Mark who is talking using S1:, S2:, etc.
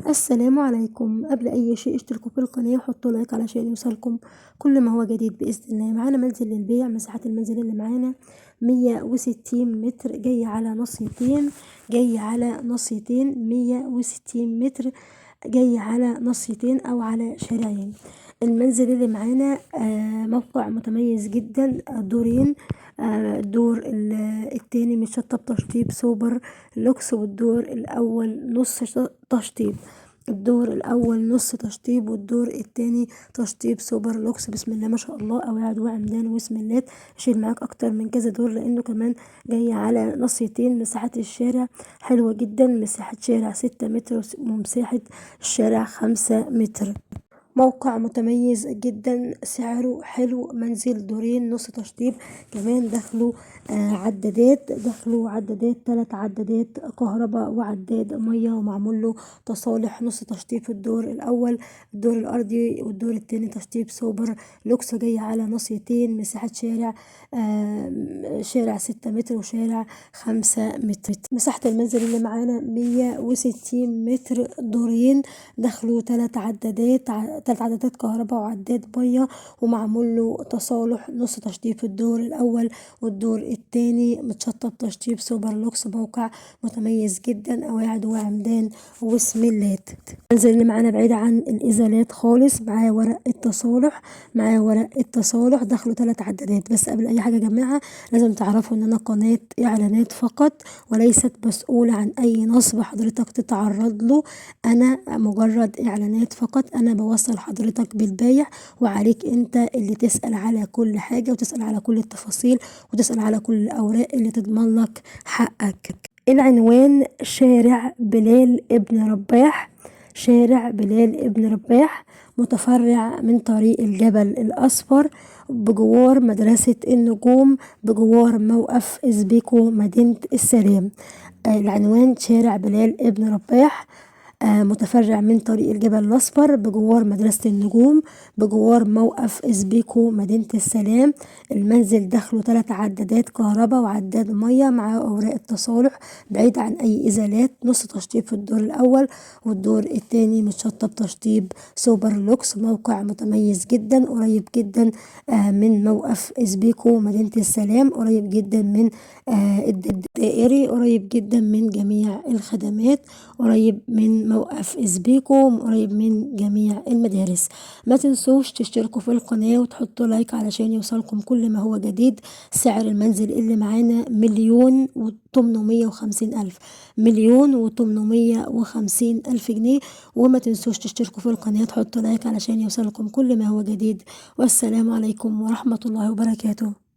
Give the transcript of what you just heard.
S1: السلام عليكم. قبل اي شيء اشتركوا في القناة وحطوا لايك علشان يوصلكم كل ما هو جديد باذن الله. معانا منزل للبيع. مساحة المنزل اللي معانا 160 متر، جاي على نصيتين 160 متر، جاي على نصيتين او على شارعين. المنزل اللي معانا موقع متميز جدا، دورين. الدور التاني متشطب تشطيب سوبر لوكس، والدور الاول نص تشطيب. الدور الاول نص تشطيب والدور التاني تشطيب سوبر لوكس. بسم الله ما شاء الله، قواعد وعمدان وسملات. يشيل معاك اكتر من كذا دور لانه كمان جاي على نصيتين. مساحة الشارع حلوة جدا، مساحة شارع 6 متر ومساحة الشارع 5 متر. موقع متميز جدا، سعره حلو. منزل دورين نص تشطيب، كمان دخلوا عدادات 3 عدادات كهرباء وعداد ميه، ومعمول له تصالح. نص تشطيب في الدور الاول، الدور الارضي، والدور التاني تشطيب سوبر لوكس. جاي على نصيتين، مساحة شارع 6 متر وشارع 5 متر. مساحة المنزل اللي معانا 160 متر، دورين، دخلوا 3 عدادات كهرباء وعداد ميه، ومعمول له تصالح. نص تشطيب في الدور الاول، والدور التاني متشطب تشطيب سوبر لوكس. موقع متميز جدا، قواعد وعمدان وسملات. المنزل اللي معانا بعيد عن الازالات خالص، معاه ورق التصالح. دخلوا 3 عدادات. بس قبل اي حاجه يا جماعه لازم تعرفوا ان انا قناه اعلانات فقط، وليست مسؤوله عن اي نصب حضرتك تتعرض له. انا مجرد اعلانات فقط، انا بوصل حضرتك بالبايع، وعليك انت اللي تسأل على كل حاجة، وتسأل على كل التفاصيل، وتسأل على كل الاوراق اللي تضمن لك حقك. العنوان شارع بلال ابن رباح، متفرع من طريق الجبل الأصفر، بجوار مدرسة النجوم، بجوار موقف إزبيكو مدينة السلام. العنوان شارع بلال ابن رباح، متفرع من طريق الجبل الأصفر، بجوار مدرسة النجوم، بجوار موقف إزبيكو مدينة السلام. المنزل دخله 3 عدادات كهرباء وعداد مية مع أوراق التصالح، بعيد عن أي إزالات. نص تشطيب في الدور الأول، والدور التاني متشطب تشطيب سوبر لوكس. موقع متميز جدا، قريب جدا من موقف إزبيكو مدينة السلام، قريب جدا من الدائري، قريب جدا من جميع الخدمات، قريب من موقف إزبيكو، قريب من جميع المدارس. ما تنسوش تشتركوا في القناة وتحطوا لايك علشان يوصلكم كل ما هو جديد. سعر المنزل اللي معانا 1,850,000، 1,850,000 جنيه. وما تنسوش تشتركوا في القناة وتحطوا لايك علشان يوصلكم كل ما هو جديد. والسلام عليكم ورحمة الله وبركاته.